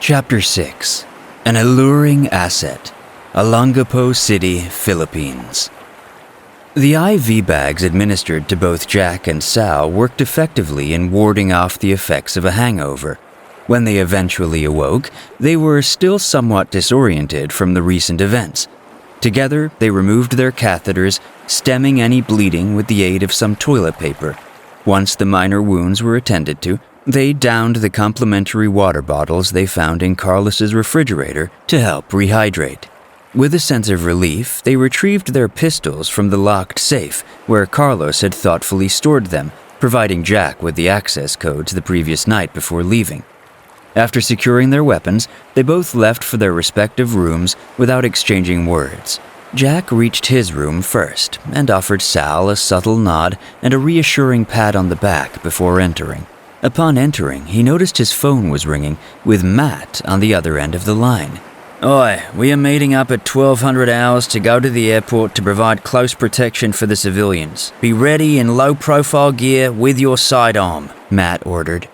Chapter 6. An Alluring Asset. Olongapo City, Philippines. The IV bags administered to both Jack and Sal worked effectively in warding off the effects of a hangover. When they eventually awoke, they were still somewhat disoriented from the recent events. Together, they removed their catheters, stemming any bleeding with the aid of some toilet paper. Once the minor wounds were attended to, they downed the complimentary water bottles they found in Carlos's refrigerator to help rehydrate. With a sense of relief, they retrieved their pistols from the locked safe where Carlos had thoughtfully stored them, providing Jack with the access codes the previous night before leaving. After securing their weapons, they both left for their respective rooms without exchanging words. Jack reached his room first and offered Sal a subtle nod and a reassuring pat on the back before entering. Upon entering, he noticed his phone was ringing, with Matt on the other end of the line. Oi, we are meeting up at 1200 hours to go to the airport to provide close protection for the civilians. Be ready in low-profile gear with your sidearm, Matt ordered.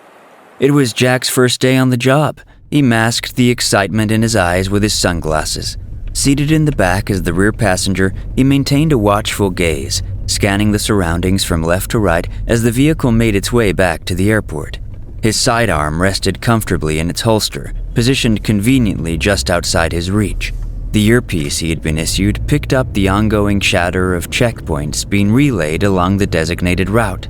It was Jack's first day on the job. He masked the excitement in his eyes with his sunglasses. Seated in the back as the rear passenger, he maintained a watchful gaze, scanning the surroundings from left to right as the vehicle made its way back to the airport. His sidearm rested comfortably in its holster, positioned conveniently just outside his reach. The earpiece he had been issued picked up the ongoing chatter of checkpoints being relayed along the designated route.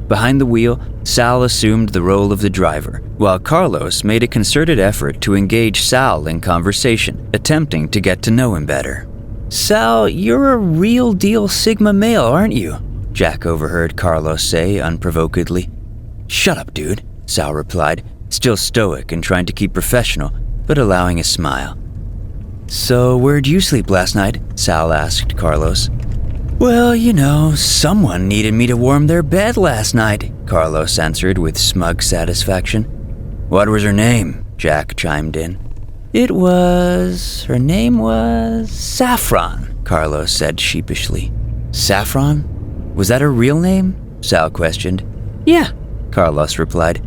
Behind the wheel, Sal assumed the role of the driver, while Carlos made a concerted effort to engage Sal in conversation, attempting to get to know him better. "Sal, you're a real-deal Sigma male, aren't you?" Jack overheard Carlos say unprovokedly. "Shut up, dude," Sal replied, still stoic and trying to keep professional, but allowing a smile. "So where'd you sleep last night?" Sal asked Carlos. "Well, someone needed me to warm their bed last night," Carlos answered with smug satisfaction. "What was her name?" Jack chimed in. Her name was Saffron," Carlos said sheepishly. "Saffron? Was that her real name?" Sal questioned. "Yeah," Carlos replied.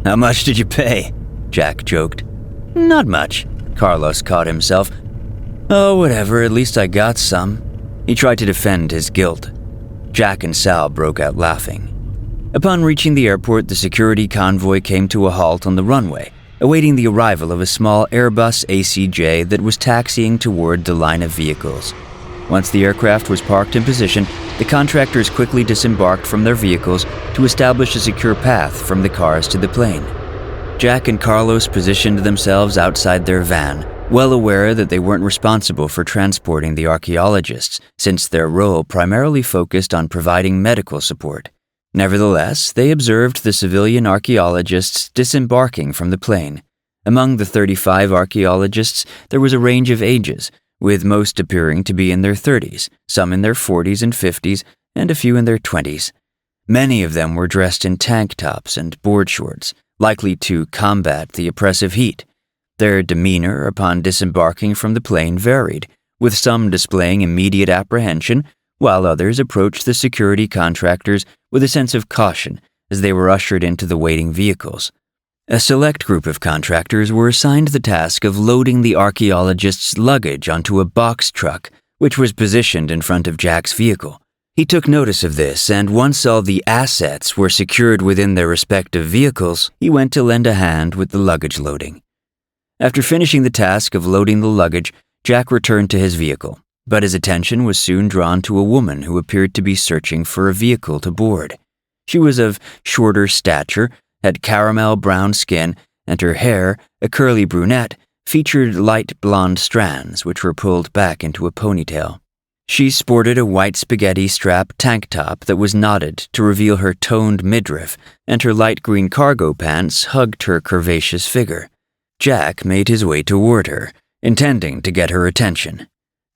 "How much did you pay?" Jack joked. "Not much," Carlos caught himself. "Oh, whatever, at least I got some." He tried to defend his guilt. Jack and Sal broke out laughing. Upon reaching the airport, the security convoy came to a halt on the runway, awaiting the arrival of a small Airbus ACJ that was taxiing toward the line of vehicles. Once the aircraft was parked in position, the contractors quickly disembarked from their vehicles to establish a secure path from the cars to the plane. Jack and Carlos positioned themselves outside their van, well aware that they weren't responsible for transporting the archaeologists, since their role primarily focused on providing medical support. Nevertheless, they observed the civilian archaeologists disembarking from the plane. Among the 35 archaeologists, there was a range of ages, with most appearing to be in their 30s, some in their 40s and 50s, and a few in their 20s. Many of them were dressed in tank tops and board shorts, likely to combat the oppressive heat. Their demeanor upon disembarking from the plane varied, with some displaying immediate apprehension, while others approached the security contractors with a sense of caution as they were ushered into the waiting vehicles. A select group of contractors were assigned the task of loading the archaeologists' luggage onto a box truck, which was positioned in front of Jack's vehicle. He took notice of this, and once all the assets were secured within their respective vehicles, he went to lend a hand with the luggage loading. After finishing the task of loading the luggage, Jack returned to his vehicle, but his attention was soon drawn to a woman who appeared to be searching for a vehicle to board. She was of shorter stature, had caramel brown skin, and her hair, a curly brunette, featured light blonde strands which were pulled back into a ponytail. She sported a white spaghetti strap tank top that was knotted to reveal her toned midriff, and her light green cargo pants hugged her curvaceous figure. Jack made his way toward her, intending to get her attention.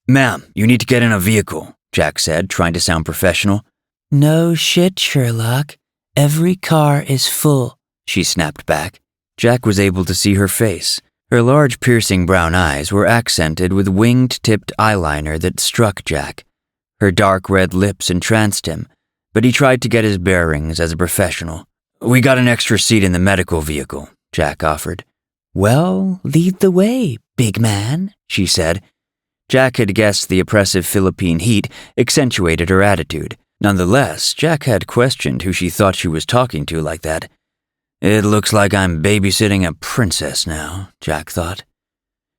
"Ma'am, you need to get in a vehicle," Jack said, trying to sound professional. "No shit, Sherlock. Every car is full," she snapped back. Jack was able to see her face. Her large piercing brown eyes were accented with winged-tipped eyeliner that struck Jack. Her dark red lips entranced him, but he tried to get his bearings as a professional. "We got an extra seat in the medical vehicle," Jack offered. "Well, lead the way, big man," she said. Jack had guessed the oppressive Philippine heat accentuated her attitude. Nonetheless, Jack had questioned who she thought she was talking to like that. It looks like I'm babysitting a princess now, Jack thought.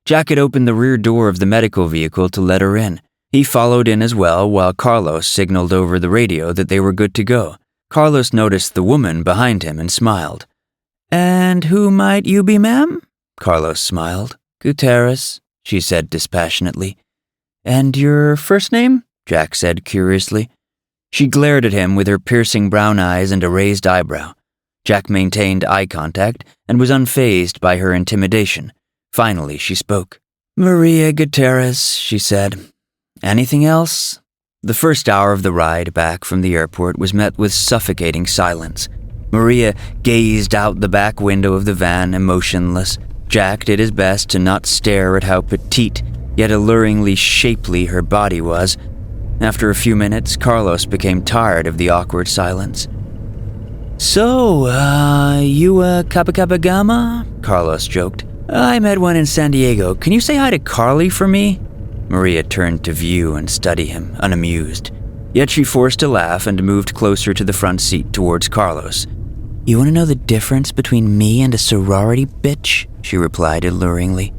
Jack had opened the rear door of the medical vehicle to let her in. He followed in as well while Carlos signaled over the radio that they were good to go. Carlos noticed the woman behind him and smiled. "And who might you be, ma'am?" Carlos smiled. "Gutierrez," she said dispassionately. "And your first name?" Jack said curiously. She glared at him with her piercing brown eyes and a raised eyebrow. Jack maintained eye contact and was unfazed by her intimidation. Finally, she spoke. "Maria Gutierrez," she said. "Anything else?" The first hour of the ride back from the airport was met with suffocating silence. Maria gazed out the back window of the van, emotionless. Jack did his best to not stare at how petite, yet alluringly shapely her body was. After a few minutes, Carlos became tired of the awkward silence. "So, you a Kappa Gamma?" Carlos joked. "I met one in San Diego. Can you say hi to Carly for me?" Maria turned to view and study him, unamused. Yet she forced a laugh and moved closer to the front seat towards Carlos. "You want to know the difference between me and a sorority bitch?" she replied alluringly.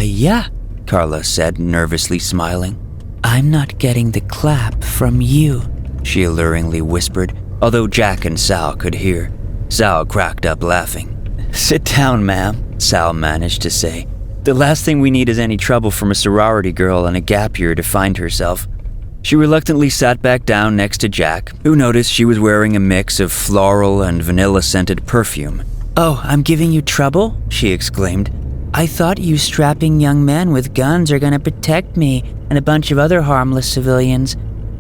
Yeah," Carlos said, nervously smiling. "I'm not getting the clap from you," she alluringly whispered, although Jack and Sal could hear. Sal cracked up laughing. "Sit down, ma'am," Sal managed to say. "The last thing we need is any trouble from a sorority girl in a gap year to find herself." She reluctantly sat back down next to Jack, who noticed she was wearing a mix of floral and vanilla-scented perfume. "Oh, I'm giving you trouble?" she exclaimed. "I thought you strapping young men with guns are gonna protect me and a bunch of other harmless civilians.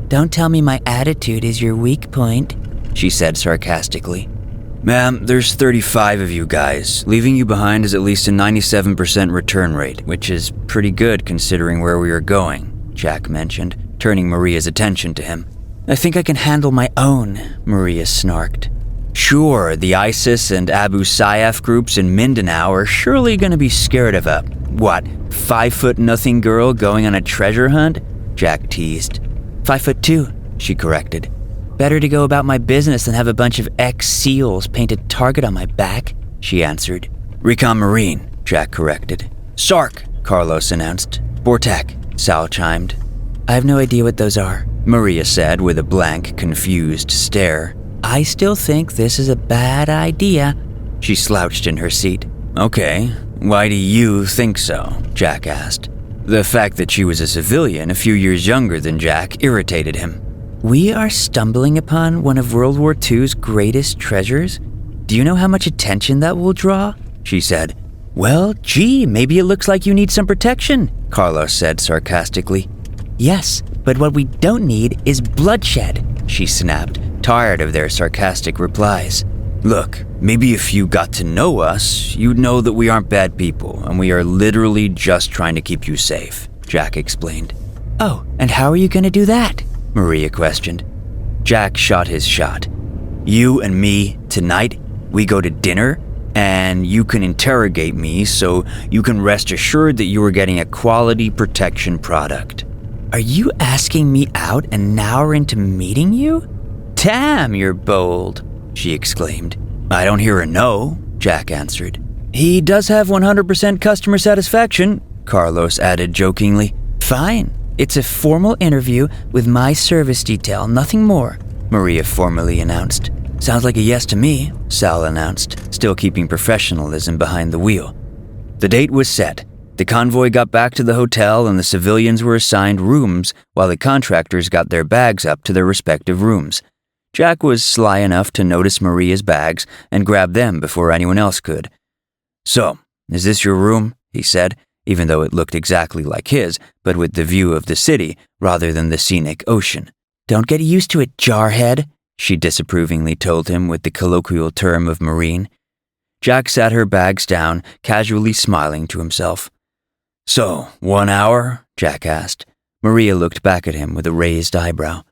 Don't tell me my attitude is your weak point," she said sarcastically. "Ma'am, there's 35 of you guys. Leaving you behind is at least a 97% return rate, which is pretty good considering where we are going," Jack mentioned, turning Maria's attention to him. "I think I can handle my own," Maria snarked. "Sure, the ISIS and Abu Sayyaf groups in Mindanao are surely going to be scared of a, 5'0" girl going on a treasure hunt?" Jack teased. 5'2", she corrected. "Better to go about my business than have a bunch of ex-SEALs paint a target on my back," she answered. "Recon Marine," Jack corrected. "Sark," Carlos announced. "Bortak," Sal chimed. "I have no idea what those are," Maria said with a blank, confused stare. "I still think this is a bad idea." She slouched in her seat. "Okay, why do you think so?" Jack asked. The fact that she was a civilian a few years younger than Jack irritated him. "We are stumbling upon one of World War II's greatest treasures. Do you know how much attention that will draw?" she said. "Well, gee, maybe it looks like you need some protection," Carlos said sarcastically. "Yes, but what we don't need is bloodshed," she snapped, tired of their sarcastic replies. "Look, maybe if you got to know us, you'd know that we aren't bad people, and we are literally just trying to keep you safe," Jack explained. "Oh, and how are you going to do that?" Maria questioned. Jack shot his shot. "You and me, tonight, we go to dinner, and you can interrogate me so you can rest assured that you are getting a quality protection product." "Are you asking me out an hour into meeting you? Damn, you're bold," she exclaimed. "I don't hear a no," Jack answered. "He does have 100% customer satisfaction," Carlos added jokingly. "Fine. It's a formal interview with my service detail, nothing more," Maria formally announced. "Sounds like a yes to me," Sal announced, still keeping professionalism behind the wheel. The date was set. The convoy got back to the hotel and the civilians were assigned rooms while the contractors got their bags up to their respective rooms. Jack was sly enough to notice Maria's bags and grab them before anyone else could. "So, is this your room?" he said, even though it looked exactly like his, but with the view of the city rather than the scenic ocean. "Don't get used to it, jarhead," she disapprovingly told him with the colloquial term of Marine. Jack sat her bags down, casually smiling to himself. "So, 1 hour?" Jack asked. Maria looked back at him with a raised eyebrow.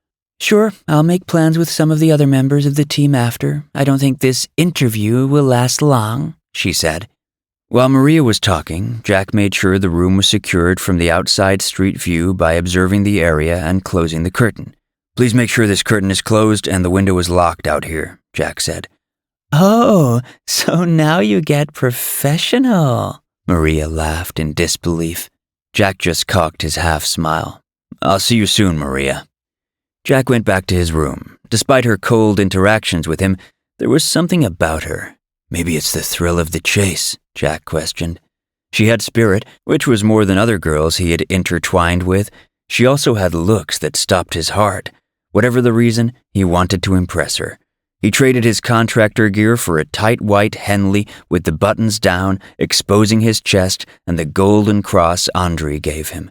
"Sure, I'll make plans with some of the other members of the team after. I don't think this interview will last long," she said. While Maria was talking, Jack made sure the room was secured from the outside street view by observing the area and closing the curtain. "Please make sure this curtain is closed and the window is locked out here," Jack said. "Oh, so now you get professional," Maria laughed in disbelief. Jack just cocked his half-smile. "I'll see you soon, Maria." Jack went back to his room. Despite her cold interactions with him, there was something about her. Maybe it's the thrill of the chase, Jack questioned. She had spirit, which was more than other girls he had intertwined with. She also had looks that stopped his heart. Whatever the reason, he wanted to impress her. He traded his contractor gear for a tight white Henley with the buttons down, exposing his chest and the golden cross Andre gave him.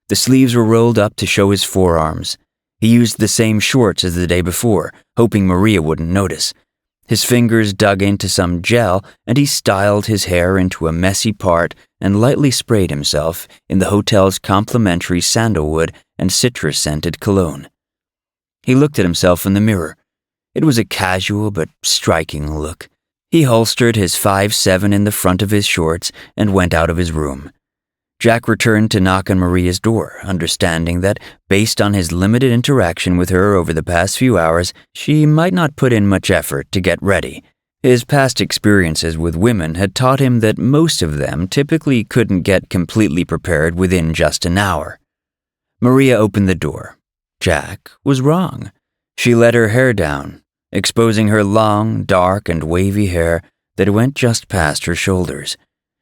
The sleeves were rolled up to show his forearms. He used the same shorts as the day before, hoping Maria wouldn't notice. His fingers dug into some gel, and he styled his hair into a messy part and lightly sprayed himself in the hotel's complimentary sandalwood and citrus-scented cologne. He looked at himself in the mirror. It was a casual but striking look. He holstered his 5.7 in the front of his shorts and went out of his room. Jack returned to knock on Maria's door, understanding that, based on his limited interaction with her over the past few hours, she might not put in much effort to get ready. His past experiences with women had taught him that most of them typically couldn't get completely prepared within just an hour. Maria opened the door. Jack was wrong. She let her hair down, exposing her long, dark, and wavy hair that went just past her shoulders.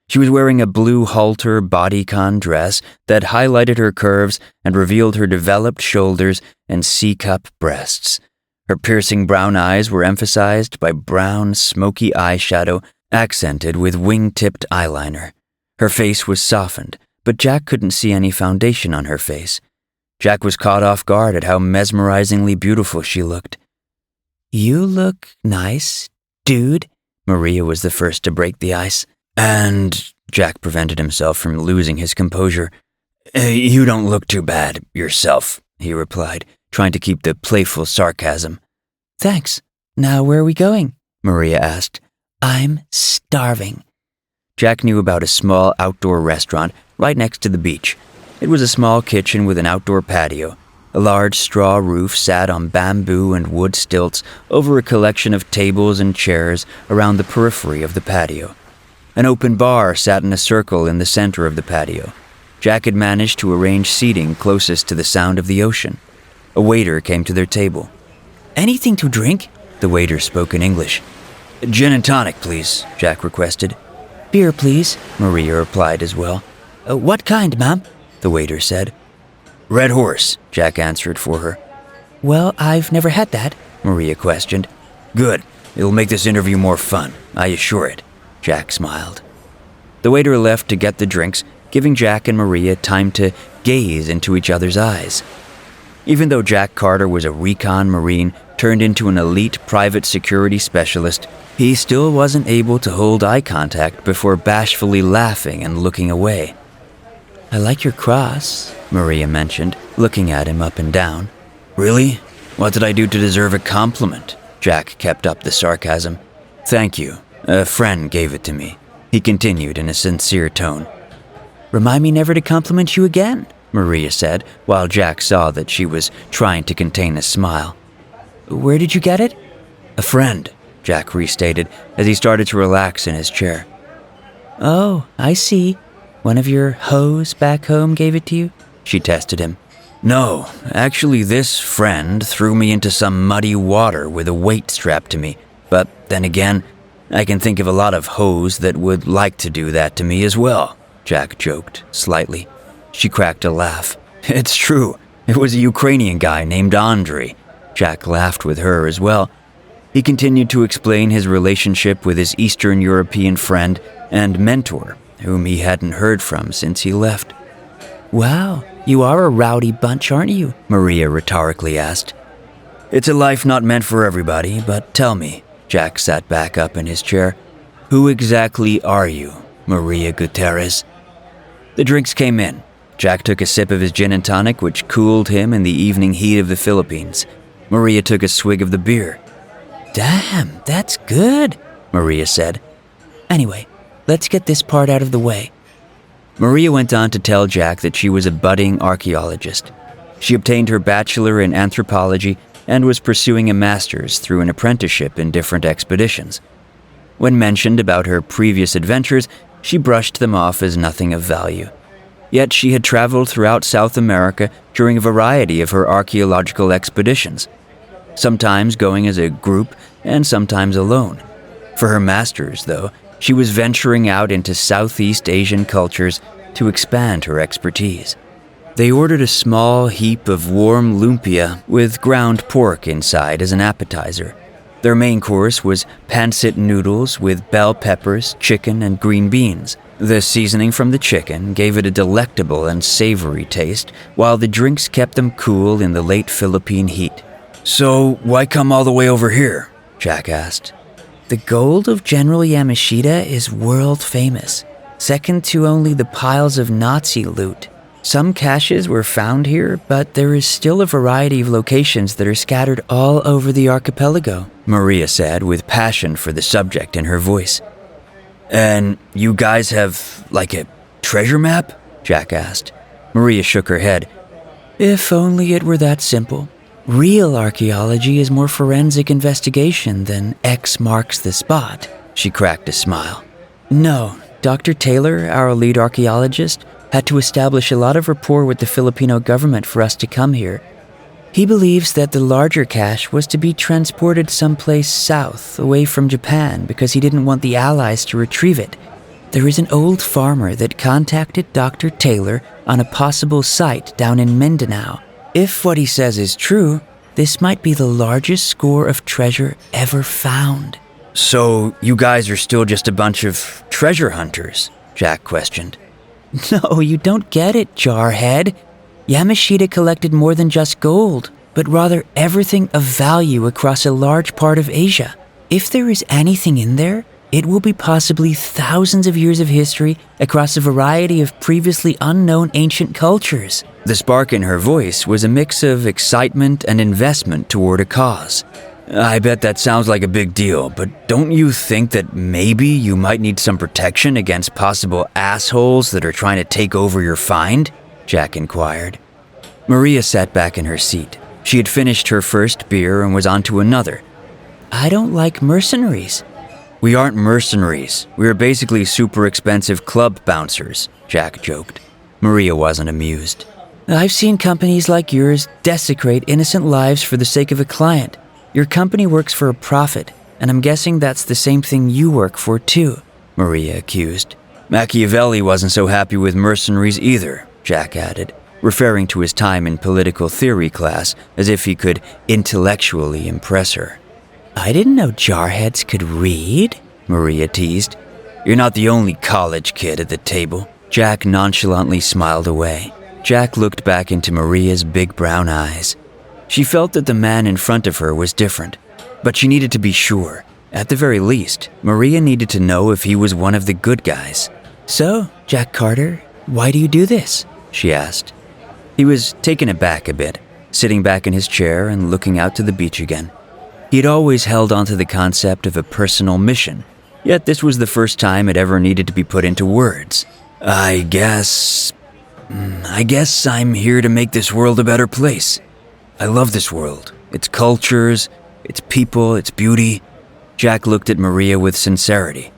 She was wearing a blue halter bodycon dress that highlighted her curves and revealed her developed shoulders and C-cup breasts. Her piercing brown eyes were emphasized by brown, smoky eyeshadow accented with wing-tipped eyeliner. Her face was softened, but Jack couldn't see any foundation on her face. Jack was caught off guard at how mesmerizingly beautiful she looked. "You look nice, dude," Maria was the first to break the ice. "And," Jack prevented himself from losing his composure, "you don't look too bad yourself," he replied, trying to keep the playful sarcasm. "Thanks. Now where are we going?" Maria asked. "I'm starving." Jack knew about a small outdoor restaurant right next to the beach. It was a small kitchen with an outdoor patio. A large straw roof sat on bamboo and wood stilts over a collection of tables and chairs around the periphery of the patio. An open bar sat in a circle in the center of the patio. Jack had managed to arrange seating closest to the sound of the ocean. A waiter came to their table. "Anything to drink?" The waiter spoke in English. "Gin and tonic, please," Jack requested. "Beer, please," Maria replied as well. What kind, ma'am?" the waiter said. "Red Horse," Jack answered for her. "Well, I've never had that," Maria questioned. "Good. It'll make this interview more fun, I assure it." Jack smiled. The waiter left to get the drinks, giving Jack and Maria time to gaze into each other's eyes. Even though Jack Carter was a Recon Marine turned into an elite private security specialist, he still wasn't able to hold eye contact before bashfully laughing and looking away. "I like your cross," Maria mentioned, looking at him up and down. "Really? What did I do to deserve a compliment?" Jack kept up the sarcasm. "Thank you. A friend gave it to me," he continued in a sincere tone. "Remind me never to compliment you again," Maria said, while Jack saw that she was trying to contain a smile. "Where did you get it?" "A friend," Jack restated as he started to relax in his chair. "Oh, I see. One of your hoes back home gave it to you?" She tested him. "No, actually this friend threw me into some muddy water with a weight strapped to me, but then again, I can think of a lot of hoes that would like to do that to me as well," Jack joked, slightly. She cracked a laugh. "It's true. It was a Ukrainian guy named Andre." Jack laughed with her as well. He continued to explain his relationship with his Eastern European friend and mentor, whom he hadn't heard from since he left. "Wow, you are a rowdy bunch, aren't you?" Maria rhetorically asked. "It's a life not meant for everybody, but tell me," Jack sat back up in his chair, "who exactly are you, Maria Gutierrez?" The drinks came in. Jack took a sip of his gin and tonic, which cooled him in the evening heat of the Philippines. Maria took a swig of the beer. "Damn, that's good," Maria said. "Anyway, Let's get this part out of the way." Maria went on to tell Jack that she was a budding archaeologist. She obtained her bachelor in anthropology and was pursuing a master's through an apprenticeship in different expeditions. When mentioned about her previous adventures, she brushed them off as nothing of value. Yet she had traveled throughout South America during a variety of her archaeological expeditions, sometimes going as a group and sometimes alone. For her master's, though, she was venturing out into Southeast Asian cultures to expand her expertise. They ordered a small heap of warm lumpia with ground pork inside as an appetizer. Their main course was pancit noodles with bell peppers, chicken, and green beans. The seasoning from the chicken gave it a delectable and savory taste, while the drinks kept them cool in the late Philippine heat. "So, why come all the way over here?" Jack asked. "The gold of General Yamashita is world famous, second to only the piles of Nazi loot. Some caches were found here, but there is still a variety of locations that are scattered all over the archipelago," Maria said with passion for the subject in her voice. "And you guys have, like, a treasure map?" Jack asked. Maria shook her head. "If only it were that simple. Real archaeology is more forensic investigation than X marks the spot." She cracked a smile. "No, Dr. Taylor, our lead archaeologist, had to establish a lot of rapport with the Filipino government for us to come here. He believes that the larger cache was to be transported someplace south, away from Japan, because he didn't want the Allies to retrieve it. There is an old farmer that contacted Dr. Taylor on a possible site down in Mindanao. If what he says is true, this might be the largest score of treasure ever found." "So, you guys are still just a bunch of treasure hunters?" Jack questioned. "No, you don't get it, jarhead. Yamashita collected more than just gold, but rather everything of value across a large part of Asia. If there is anything in there, it will be possibly thousands of years of history across a variety of previously unknown ancient cultures." The spark in her voice was a mix of excitement and investment toward a cause. "I bet that sounds like a big deal, but don't you think that maybe you might need some protection against possible assholes that are trying to take over your find?" Jack inquired. Maria sat back in her seat. She had finished her first beer and was on to another. "I don't like mercenaries." "We aren't mercenaries. We're basically super expensive club bouncers," Jack joked. Maria wasn't amused. "I've seen companies like yours desecrate innocent lives for the sake of a client. Your company works for a profit, and I'm guessing that's the same thing you work for too," Maria accused. "Machiavelli wasn't so happy with mercenaries either," Jack added, referring to his time in political theory class as if he could intellectually impress her. "I didn't know jarheads could read," Maria teased. "You're not the only college kid at the table." Jack nonchalantly smiled away. Jack looked back into Maria's big brown eyes. She felt that the man in front of her was different, but she needed to be sure. At the very least, Maria needed to know if he was one of the good guys. "So, Jack Carter, why do you do this?" she asked. He was taken aback a bit, sitting back in his chair and looking out to the beach again. He had always held onto the concept of a personal mission, yet this was the first time it ever needed to be put into words. I guess I'm here to make this world a better place. I love this world, its cultures, its people, its beauty." Jack looked at Maria with sincerity.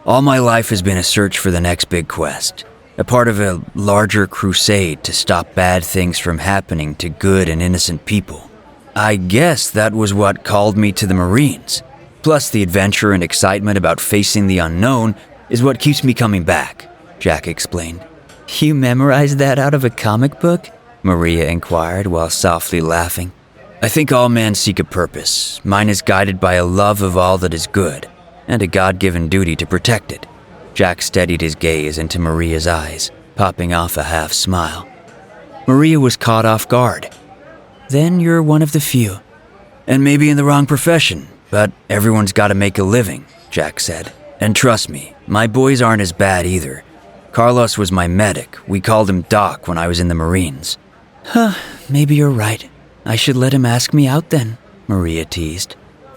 "All my life has been a search for the next big quest, a part of a larger crusade to stop bad things from happening to good and innocent people. I guess that was what called me to the Marines. Plus the adventure and excitement about facing the unknown is what keeps me coming back," Jack explained. "You memorized that out of a comic book?" Maria inquired while softly laughing. "I think all men seek a purpose. Mine is guided by a love of all that is good, and a God-given duty to protect it." Jack steadied his gaze into Maria's eyes, popping off a half smile. Maria was caught off guard. "Then you're one of the few." "And maybe in the wrong profession, but everyone's got to make a living," Jack said. "And trust me, my boys aren't as bad either. Carlos was my medic. We called him Doc when I was in the Marines." Maybe you're right. I should let him ask me out then," Maria teased.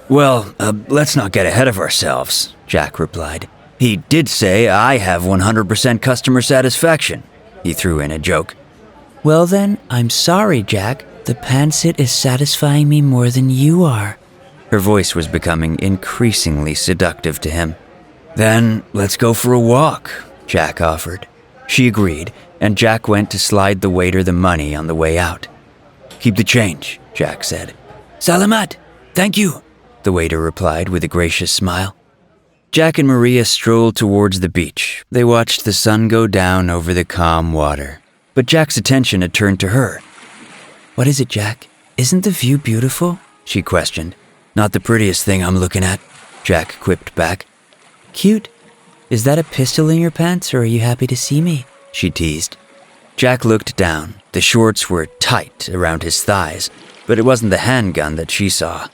"Well, let's not get ahead of ourselves," Jack replied. He did say I have 100% customer satisfaction, he threw in a joke. Well then, I'm sorry, Jack. The pantsit is satisfying me more than you are. Her voice was becoming increasingly seductive to him. Then let's go for a walk, Jack offered. She agreed, and Jack went to slide the waiter the money on the way out. Keep the change, Jack said. Salamat, thank you, the waiter replied with a gracious smile. Jack and Maria strolled towards the beach. They watched the sun go down over the calm water. But Jack's attention had turned to her. What is it, Jack? Isn't the view beautiful? She questioned. Not the prettiest thing I'm looking at, Jack quipped back. Cute. Is that a pistol in your pants, or are you happy to see me? She teased. Jack looked down. The shorts were tight around his thighs, but it wasn't the handgun that she saw.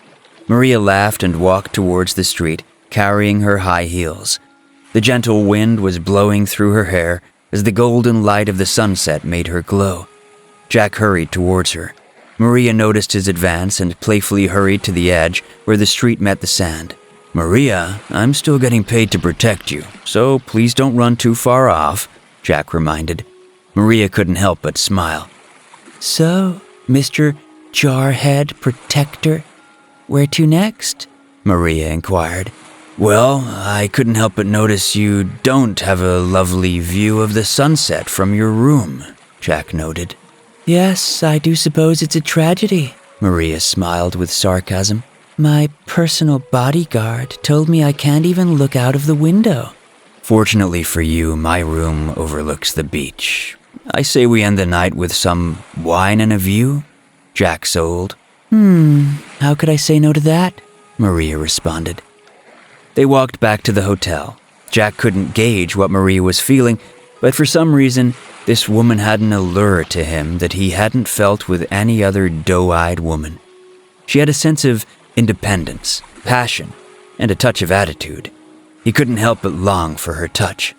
Maria laughed and walked towards the street, carrying her high heels. The gentle wind was blowing through her hair as the golden light of the sunset made her glow. Jack hurried towards her. Maria noticed his advance and playfully hurried to the edge where the street met the sand. Maria, I'm still getting paid to protect you, so please don't run too far off, Jack reminded. Maria couldn't help but smile. So, Mr. Jarhead Protector, where to next? Maria inquired. Well, I couldn't help but notice you don't have a lovely view of the sunset from your room, Jack noted. Yes, I do suppose it's a tragedy, Maria smiled with sarcasm. My personal bodyguard told me I can't even look out of the window. Fortunately for you, my room overlooks the beach. I say we end the night with some wine and a view, Jack sold. How could I say no to that? Maria responded. They walked back to the hotel. Jack couldn't gauge what Maria was feeling, but for some reason, this woman had an allure to him that he hadn't felt with any other doe-eyed woman. She had a sense of independence, passion, and a touch of attitude. He couldn't help but long for her touch.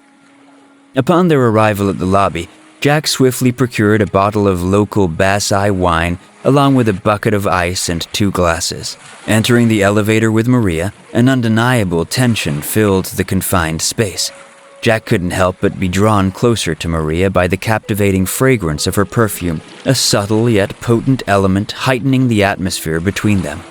Upon their arrival at the lobby, Jack swiftly procured a bottle of local Bass-Eye wine along with a bucket of ice and 2 glasses. Entering the elevator with Maria, an undeniable tension filled the confined space. Jack couldn't help but be drawn closer to Maria by the captivating fragrance of her perfume, a subtle yet potent element heightening the atmosphere between them.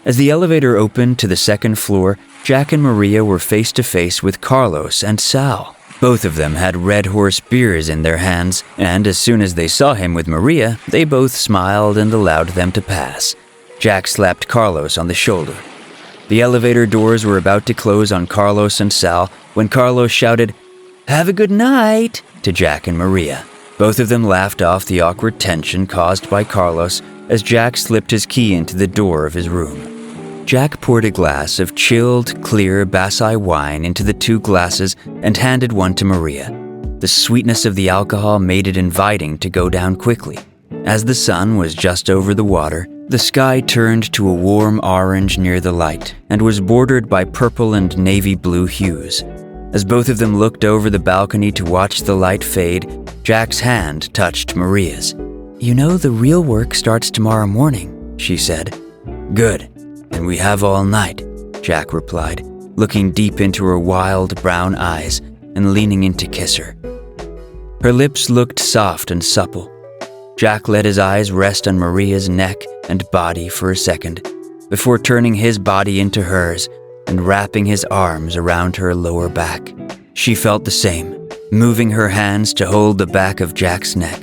As the elevator opened to the 2nd floor, Jack and Maria were face to face with Carlos and Sal. Both of them had Red Horse beers in their hands, and as soon as they saw him with Maria, they both smiled and allowed them to pass. Jack slapped Carlos on the shoulder. The elevator doors were about to close on Carlos and Sal when Carlos shouted, "Have a good night," to Jack and Maria. Both of them laughed off the awkward tension caused by Carlos as Jack slipped his key into the door of his room. Jack poured a glass of chilled, clear Bass-Eye wine into the 2 glasses and handed one to Maria. The sweetness of the alcohol made it inviting to go down quickly. As the sun was just over the water, the sky turned to a warm orange near the light and was bordered by purple and navy blue hues. As both of them looked over the balcony to watch the light fade, Jack's hand touched Maria's. You know the real work starts tomorrow morning, she said. Good. And we have all night, Jack replied, looking deep into her wild brown eyes and leaning in to kiss her. Her lips looked soft and supple. Jack let his eyes rest on Maria's neck and body for a second, before turning his body into hers and wrapping his arms around her lower back. She felt the same, moving her hands to hold the back of Jack's neck.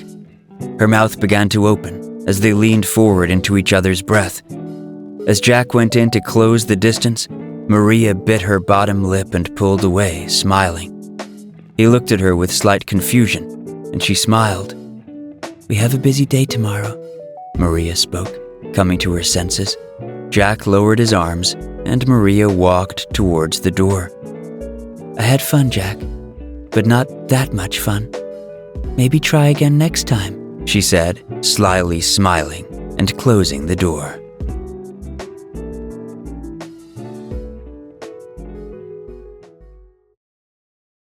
Her mouth began to open as they leaned forward into each other's breath. As Jack went in to close the distance, Maria bit her bottom lip and pulled away, smiling. He looked at her with slight confusion, and she smiled. We have a busy day tomorrow, Maria spoke, coming to her senses. Jack lowered his arms, and Maria walked towards the door. I had fun, Jack, but not that much fun. Maybe try again next time, she said, slyly smiling and closing the door.